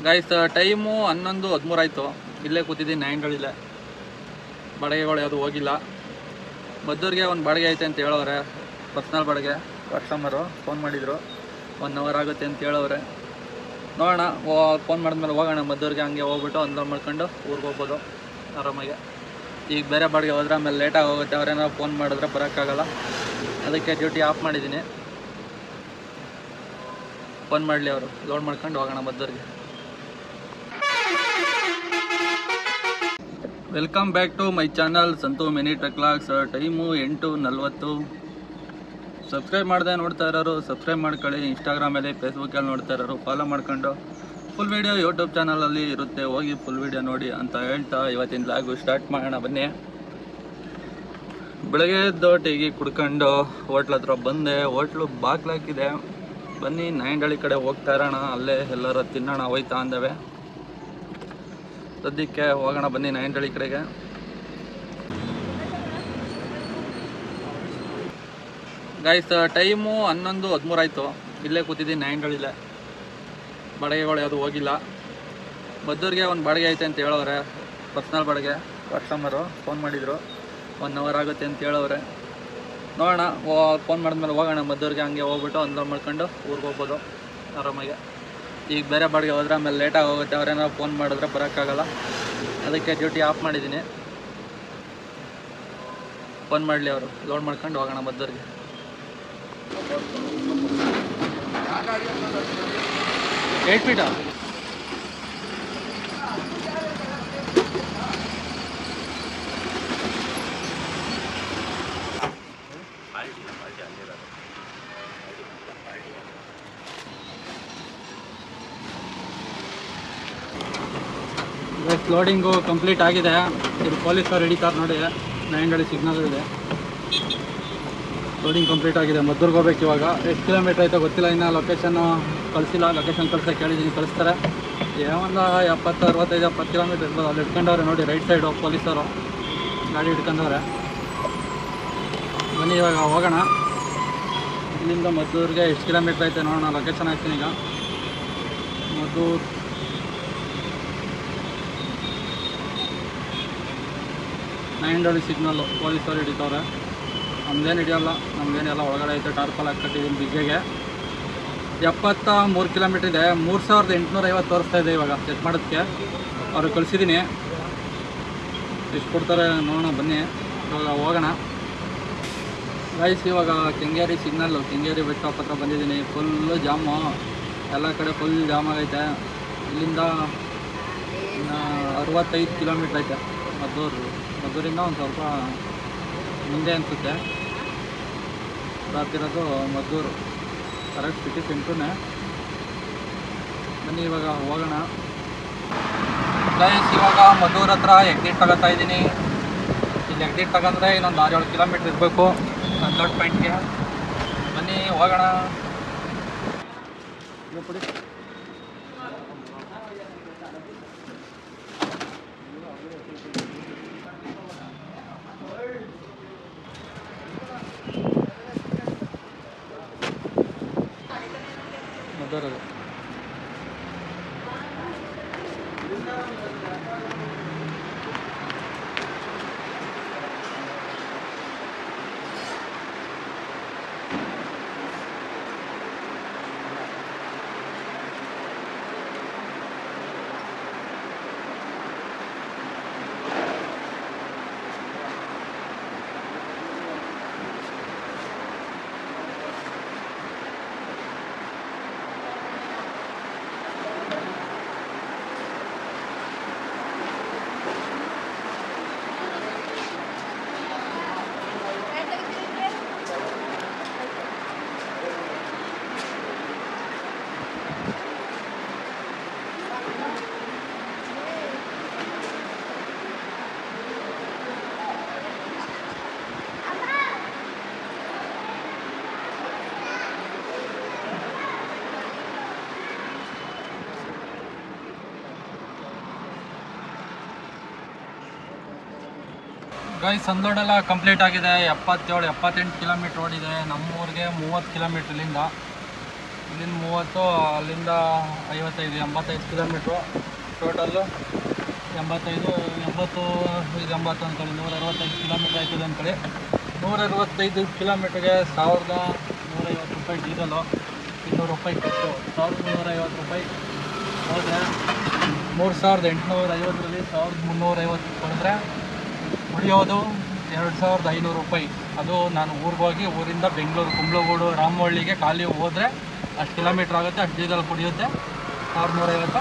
Guys time 11:13 ಆಯಿತು. ಇಲ್ಲೇ ಕೂತಿದ್ದೀನಿ ನೈಂಡಳಿಲ್ಲೇ. ಬಾಡಿಗೆಗಳು ಯಾವುದು ಹೋಗಿಲ್ಲ. ಮದ್ದೂರಿಗೆ ಒಂದು ಬಾಡಿಗೆ ಐತೆ ಅಂತ ಹೇಳೋರೆ, ಪರ್ಸ್ನಲ್ ಬಾಡಿಗೆ. ಕಸ್ಟಮರು ಫೋನ್ ಮಾಡಿದರು, 1 ಅವರ್ ಆಗುತ್ತೆ ಅಂತ ಹೇಳೋರೆ. ನೋಡೋಣ, ಫೋನ್ ಮಾಡಿದ್ಮೇಲೆ ಹೋಗೋಣ ಮದ್ದೂರಿಗೆ. ಹಂಗೆ ಹೋಗ್ಬಿಟ್ಟು ಅನ್ಲೋಡ್ ಮಾಡ್ಕೊಂಡು ಊರಿಗೆ ಹೋಗ್ಬೋದು ಆರಾಮಾಗೆ. ಈಗ ಬೇರೆ ಬಾಡಿಗೆ ಹೋದ್ರೆ ಆಮೇಲೆ ಲೇಟಾಗಿ ಹೋಗುತ್ತೆ. ಅವರೇನಾದ್ರು ಫೋನ್ ಮಾಡಿದ್ರೆ ಬರೋಕ್ಕಾಗಲ್ಲ. ಅದಕ್ಕೆ ಡ್ಯೂಟಿ ಆಫ್ ಮಾಡಿದ್ದೀನಿ. ಫೋನ್ ಮಾಡಲಿ ಅವರು, ಲೋಡ್ ಮಾಡ್ಕೊಂಡು ಹೋಗೋಣ ಮದ್ದೂರಿಗೆ. Welcome back to my channel Santhu mini truck vlogs. Time 8:40. Subscribe ಮಾಡದೆ ನೋಡ್ತಾ ಇರೋರು ಸಬ್ಸ್ಕ್ರೈಬ್ ಮಾಡ್ಕೊಳ್ಳಿ. ಇನ್ಸ್ಟಾಗ್ರಾಮಲ್ಲಿ ಫೇಸ್ಬುಕ್ಕಲ್ಲಿ ನೋಡ್ತಾ ಇರೋರು ಫಾಲೋ ಮಾಡ್ಕೊಂಡು, ಫುಲ್ ವೀಡಿಯೋ ಯೂಟ್ಯೂಬ್ ಚಾನಲಲ್ಲಿ ಇರುತ್ತೆ, ಹೋಗಿ ಫುಲ್ ವೀಡಿಯೋ ನೋಡಿ ಅಂತ ಹೇಳ್ತಾ ಇವತ್ತಿನ ವ್ಲಾಗು ಸ್ಟಾರ್ಟ್ ಮಾಡೋಣ ಬನ್ನಿ. ಬೆಳಗ್ಗೆ ಎದ್ದು ಟೀಗಿ ಕುಡ್ಕೊಂಡು ಹೋಟ್ಲ್ ಹತ್ರ ಬಂದೆ. ಹೋಟ್ಲು ಬಾಗ್ಲಾಕಿದೆ. ಬನ್ನಿ ನೈಂಡಳಿ ಕಡೆ ಹೋಗ್ತಾ ಇರೋಣ, ಅಲ್ಲೇ ಎಲ್ಲರೂ ತಿನ್ನೋಣ ಹೋಯ್ತಾ ಅಂದವೆ. ಸದ್ಯಕ್ಕೆ ಹೋಗೋಣ ಬನ್ನಿ ನೈಂಡಳಿ ಕಡೆಗೆ. ಗೈಸ್ ಟೈಮು 11:13 ಆಯಿತು. ಇಲ್ಲೇ ಕೂತಿದ್ದೀನಿ ನೈಂಡಳಿಲ್ಲೇ. ಬಾಡಿಗೆಗಳು ಯಾವುದು ಹೋಗಿಲ್ಲ. ಮದ್ದೂರಿಗೆ ಒಂದು ಬಾಡಿಗೆ ಐತೆ ಅಂತ ಹೇಳೋರೆ, ಪರ್ಸ್ನಲ್ ಬಾಡಿಗೆ. ಕಸ್ಟಮರು ಫೋನ್ ಮಾಡಿದರು, 1 ಅವರ್ ಆಗುತ್ತೆ ಅಂತ ಹೇಳೋರೆ. ನೋಡೋಣ, ಫೋನ್ ಮಾಡಿದ್ಮೇಲೆ ಹೋಗೋಣ ಮದ್ದೂರಿಗೆ. ಹಂಗೆ ಹೋಗ್ಬಿಟ್ಟು ಅನ್ಲೋಡ್ ಮಾಡ್ಕೊಂಡು ಊರಿಗೆ ಹೋಗ್ಬೋದು ಆರಾಮಾಗೆ. ಈಗ ಬೇರೆ ಬಾಡಿಗೆ ಹೋದ್ರೆ ಆಮೇಲೆ ಲೇಟಾಗಿ ಹೋಗುತ್ತೆ. ಅವರೇನಾದ್ರು ಫೋನ್ ಮಾಡಿದ್ರೆ ಬರೋಕ್ಕಾಗಲ್ಲ. ಅದಕ್ಕೆ ಡ್ಯೂಟಿ ಆಫ್ ಮಾಡಿದ್ದೀನಿ. ಫೋನ್ ಮಾಡಲಿ ಅವರು, ಲೋಡ್ ಮಾಡ್ಕೊಂಡು ಹೋಗೋಣ ಮದ್ದೂರಿಗೆ. ಏಟ್ ಫೀಟಾ? ಲೋಡಿಂಗು ಕಂಪ್ಲೀಟ್ ಆಗಿದೆ. ಇದು ಪೊಲೀಸರು ಹಿಡಿತಾರೆ ನೋಡಿ, ನೈಂಡಳಿ ಸಿಗ್ನಲ್ ಇದೆ. ಲೋಡಿಂಗ್ ಕಂಪ್ಲೀಟ್ ಆಗಿದೆ. ಮದ್ದೂರಿಗೆ ಹೋಗ್ಬೇಕು ಇವಾಗ. ಎಷ್ಟು ಕಿಲೋಮೀಟ್ರ್ ಆಯಿತು ಗೊತ್ತಿಲ್ಲ, ಇನ್ನು ಲೊಕೇಶನ್ನು ಕಳಿಸಿಲ್ಲ. ಲೊಕೇಶನ್ ಕಳ್ಸೋಕೆ ಕೇಳಿದ್ದೀನಿ, ಕಳಿಸ್ತಾರೆ. ಒಂದು 70, 65, 70 ಕಿಲೋಮೀಟ್ರ್ ಇರ್ಬೋದು. ಅಲ್ಲಿ ಇಟ್ಕೊಂಡವ್ರೆ ನೋಡಿ, ರೈಟ್ ಸೈಡು ಪೊಲೀಸರು ಗಾಡಿ ಇಟ್ಕೊಂಡವ್ರೆ. ಬನ್ನಿ ಇವಾಗ ಹೋಗೋಣ. ಇಲ್ಲಿಂದ ಮದ್ದೂರಿಗೆ ಎಷ್ಟು ಕಿಲೋಮೀಟ್ರ್ ಐತೆ ನೋಡೋಣ. ಲೊಕೇಶನ್ ಹಾಕ್ತೀನಿ ಈಗ. ಮದ್ದೂರು ನೈಂಡಳಿ ಸಿಗ್ನಲ್ಲು ಪೊಲೀಸರು ಹಿಡಿತವ್ರೆ. ನಮ್ದೇನು ಹಿಡಿಯೋಲ್ಲ, ನಮ್ದೇನೆಲ್ಲ ಒಳಗಡೆ ಐತೆ. ಟಾರ್ಪಲ್ ಹಾಕ್ಕೊಟ್ಟಿದ್ದೀನಿ ಬಿಗ್ಗೆಗೆ. 73 ಕಿಲೋಮೀಟ್ರ್ ಇದೆ. 3850 ತೋರಿಸ್ತಾ ಇದೆ ಇವಾಗ ಚೆಕ್ ಮಾಡೋದಕ್ಕೆ. ಅವ್ರಿಗೆ ಕಳಿಸಿದ್ದೀನಿ, ಎಷ್ಟು ಕೊಡ್ತಾರೆ ನೋಡೋಣ ಬನ್ನಿ. ಇವಾಗ ಹೋಗೋಣ ಗೈಸ್. ಇವಾಗ ಕೆಂಗೇರಿ ಸಿಗ್ನಲ್ಲು, ಕೆಂಗೇರಿ ಬೆಟ್ಟ ಹತ್ರ ಬಂದಿದ್ದೀನಿ. ಫುಲ್ಲು ಜಾಮು, ಎಲ್ಲ ಕಡೆ ಫುಲ್ ಜಾಮ್ ಆಗೈತೆ. ಇಲ್ಲಿಂದ 65 ಕಿಲೋಮೀಟ್ರ್ ಐತೆ ಮದ್ದೂರಿಂದ ಒಂದು ಸ್ವಲ್ಪ ಮುಂದೆ ಅನಿಸುತ್ತೆ. ಬರ್ತಿರೋದು ಮದ್ದೂರು, ಕರೆಕ್ಟ್ ಸಿಟಿ ಸೆಂಟ್ರೇ. ಬನ್ನಿ ಇವಾಗ ಹೋಗೋಣ ಗೈಸ್. ಇವಾಗ ಮದ್ದೂರು ಹತ್ರ ಎಕ್ಸಿಟ್ ತಗೋತಾ ಇದ್ದೀನಿ. ಇಲ್ಲಿ ಎಕ್ಸಿಟ್ ತಗೊಂಡ್ರೆ ಇನ್ನೊಂದು 6-7 ಕಿಲೋಮೀಟ್ರ್ ಇರಬೇಕು ಅನ್ಲೋಡ್ ಪಾಯಿಂಟ್ಗೆ. ಬನ್ನಿ ಹೋಗೋಣ. ಮದ್ದೂರು ಗೈಸ್ ಅನ್ಲೋಡೆಲ್ಲ ಕಂಪ್ಲೀಟ್ ಆಗಿದೆ. 77-78 ಕಿಲೋಮೀಟ್ರ್ ಓಡಿದೆ. ನಮ್ಮೂರಿಗೆ 30 ಕಿಲೋಮೀಟ್ರ್ ಇಲ್ಲಿಂದ. ಇಲ್ಲಿಂದ 30, ಅಲ್ಲಿಂದ 55, 85 ಕಿಲೋಮೀಟ್ರು. ಟೋಟಲ್ಲು 85, 80, 80 ಅಂದ್ಕೊಳ್ಳಿ, 165 ಕಿಲೋಮೀಟ್ರ್ ಆಯ್ತದೆ ಅಂದ್ಕೊಳ್ಳಿ. 165 ಕಿಲೋಮೀಟ್ರಿಗೆ 1150 ರೂಪಾಯಿ ಡೀಸಲು, 200 ರೂಪಾಯಿ ಕಿಟ್ಟು, 1350 ರೂಪಾಯಿ ಹೋದರೆ 3850ರಲ್ಲಿ 1350 ಕೊಡಿದ್ರೆ ಉಳಿಯೋದು 2500 ರೂಪಾಯಿ. ಅದು ನಾನು ಊರಿಗೆ ಹೋಗಿ ಊರಿಂದ ಬೆಂಗಳೂರು ಕುಂಬ್ಳಗೂಡು ರಾಮವಳ್ಳಿಗೆ ಖಾಲಿ ಹೋದರೆ ಅಷ್ಟು ಕಿಲೋಮೀಟ್ರ್ ಆಗುತ್ತೆ, ಅಷ್ಟು ಡೀಸೆಲ್ ಕುಡಿಯುತ್ತೆ. 1150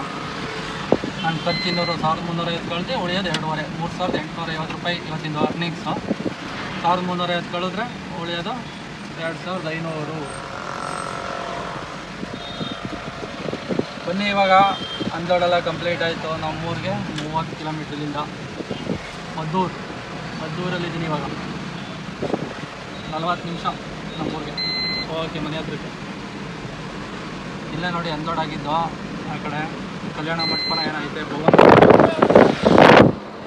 ನಾನು ಖರ್ಚು 1350 ಕಳೆದು ಉಳಿಯೋದು 2.5, 3850 ರೂಪಾಯಿ ಇವತ್ತಿಂದು ಅರ್ನಿಂಗ್ಸು. 1350 ಕಳೆದ್ರೆ ಉಳಿಯೋದು 2500. ಬನ್ನಿ, ಇವಾಗ ಅಂದೋಡೆಲ್ಲ ಕಂಪ್ಲೀಟ್ ಆಯಿತು. ನಮ್ಮೂರಿಗೆ 30 ಕಿಲೋಮೀಟ್ರಿಂದ ಮದ್ದೂರಲ್ಲಿದ್ದೀನಿ ಇವಾಗ. 40 ನಿಮಿಷ ನಮ್ಮೂರಿಗೆ ಹೋಗೋಕ್ಕೆ, ಮನೆ ಹತ್ರಕ್ಕೆ. ಇಲ್ಲೇ ನೋಡಿ ಅಂದೋಡಾಗಿದ್ದು, ಆ ಕಡೆ ಕಲ್ಯಾಣ ಮಂಟಪನ ಏನೈತೆ ಭವನ.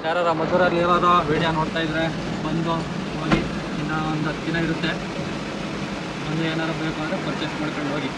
ಯಾರು ಮದ್ದೂರಲ್ಲಿ ಇರೋದು ವೀಡಿಯೋ ನೋಡ್ತಾಯಿದ್ರೆ ಬಂದು ಹೋಗಿ. ಇನ್ನೂ ಒಂದು 10 ದಿನ ಇರುತ್ತೆ. ಒಂದು ಏನಾರು ಬೇಕು ಅಂದರೆ ಪರ್ಚೇಸ್ ಮಾಡ್ಕೊಂಡು ಹೋಗಿ.